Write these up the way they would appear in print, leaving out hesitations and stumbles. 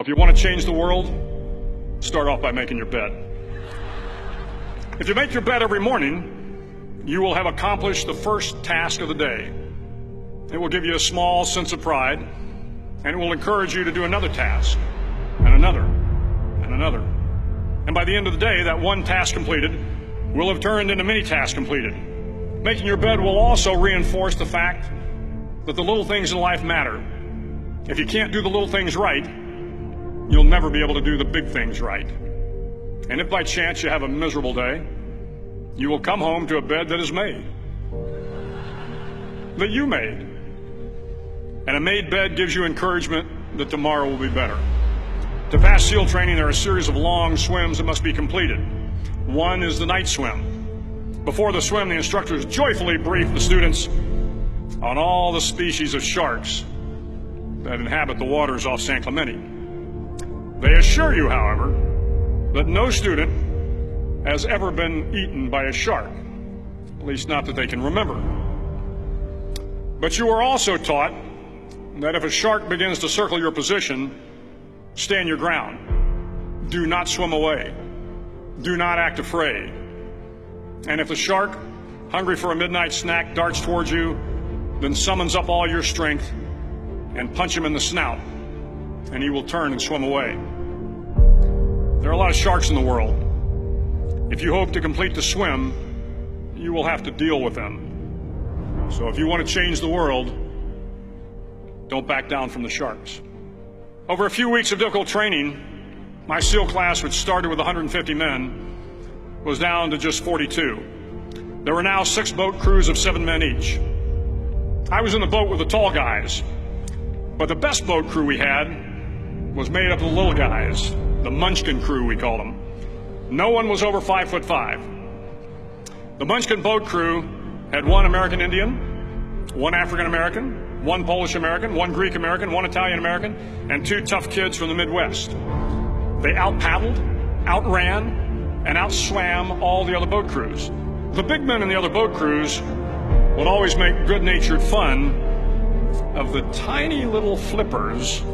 If you want to change the world, start off by making your bed. If you make your bed every morning, you will have accomplished the first task of the day. It will give you a small sense of pride, and it will encourage you to do another task, and another, and another. And by the end of the day, that one task completed will have turned into many tasks completed. Making your bed will also reinforce the fact that the little things in life matter. If you can't do the little things right, you'll never be able to do the big things right. And if by chance you have a miserable day, you will come home to a bed that is made, that you made. And a made bed gives you encouragement that tomorrow will be better. To pass SEAL training, there are a series of long swims that must be completed. One is the night swim. Before the swim, the instructors joyfully brief the students on all the species of sharks that inhabit the waters off San Clemente. They assure you, however, that no student has ever been eaten by a shark, at least not that they can remember. But you are also taught that if a shark begins to circle your position, stand your ground. Do not swim away. Do not act afraid. And if the shark, hungry for a midnight snack, darts towards you, then summons up all your strength and punch him in the snout, and he will turn and swim away. There are a lot of sharks in the world. If you hope to complete the swim, you will have to deal with them. So if you want to change the world, don't back down from the sharks. Over a few weeks of difficult training, my SEAL class, which started with 150 men, was down to just 42. There were now 6 boat crews of 7 men each. I was in the boat with the tall guys, but the best boat crew we had was made up of the little guys, the Munchkin crew, we called them. No one was over 5'5". The Munchkin boat crew had 1 American Indian, 1 African American, 1 Polish American, 1 Greek American, 1 Italian American, and 2 tough kids from the Midwest. They out-paddled, outran, and outswam all the other boat crews. The big men in the other boat crews would always make good-natured fun of the tiny little flippers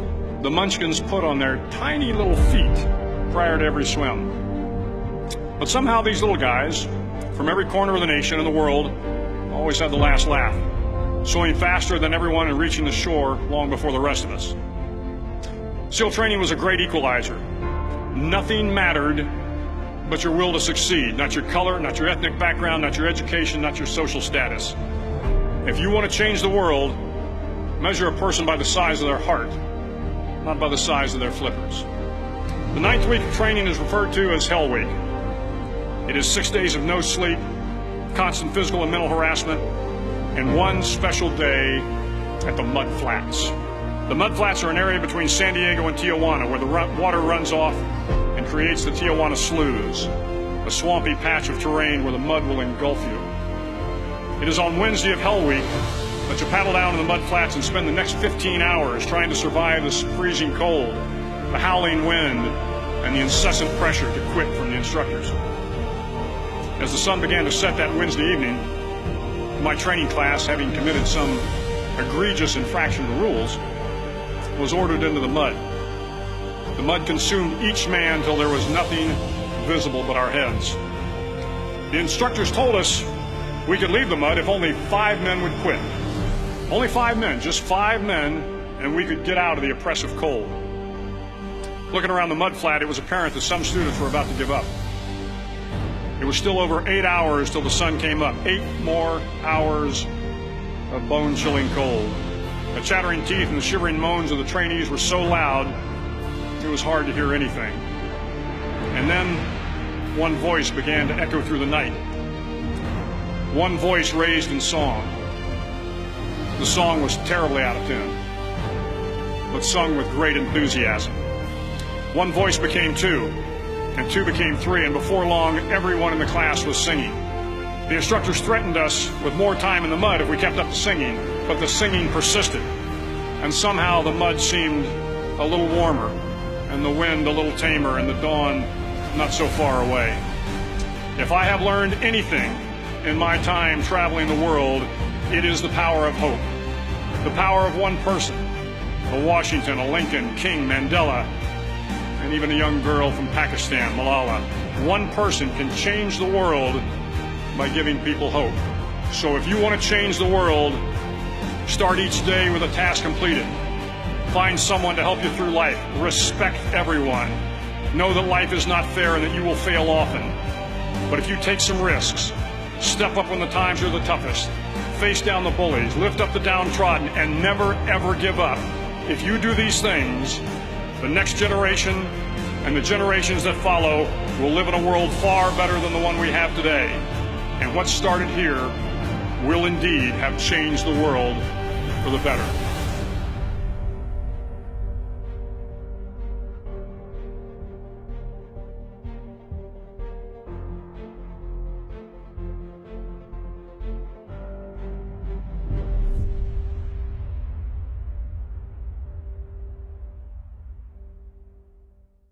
the Munchkins put on their tiny little feet prior to every swim. But somehow these little guys from every corner of the nation and the world always had the last laugh, swimming faster than everyone and reaching the shore long before the rest of us. SEAL training was a great equalizer. Nothing mattered but your will to succeed, not your color, not your ethnic background, not your education, not your social status. If you want to change the world, measure a person by the size of their heart, not by the size of their flippers. The 9th week of training is referred to as Hell Week. It is 6 days of no sleep, constant physical and mental harassment, and 1 special day at the Mud Flats. The Mud Flats are an area between San Diego and Tijuana where the water runs off and creates the Tijuana Sloughs, a swampy patch of terrain where the mud will engulf you. It is on Wednesday of Hell Week that you paddle down to the Mud Flats and spend the next 15 hours trying to survive this freezing cold, the howling wind, and the incessant pressure to quit from the instructors. As the sun began to set that Wednesday evening, my training class, having committed some egregious infraction of the rules, was ordered into the mud. The mud consumed each man till there was nothing visible but our heads. The instructors told us we could leave the mud if only 5 men would quit. Only 5 men, just 5 men, and we could get out of the oppressive cold. Looking around the mud flat, it was apparent that some students were about to give up. It was still over 8 hours till the sun came up. 8 more hours of bone-chilling cold. The chattering teeth and the shivering moans of the trainees were so loud, it was hard to hear anything. And then one voice began to echo through the night. One voice raised in song. The song was terribly out of tune, but sung with great enthusiasm. One voice became 2, and 2 became 3, and before long, everyone in the class was singing. The instructors threatened us with more time in the mud if we kept up the singing, but the singing persisted, and somehow the mud seemed a little warmer, and the wind a little tamer, and the dawn not so far away. If I have learned anything in my time traveling the world, it is the power of hope, the power of one person, a Washington, a Lincoln, King, Mandela, and even a young girl from Pakistan, Malala. One person can change the world by giving people hope. So if you want to change the world, start each day with a task completed. Find someone to help you through life. Respect everyone. Know that life is not fair and that you will fail often. But if you take some risks, step up when the times are the toughest, face down the bullies, lift up the downtrodden, and never ever give up. If you do these things, the next generation and the generations that follow will live in a world far better than the one we have today. And what started here will indeed have changed the world for the better.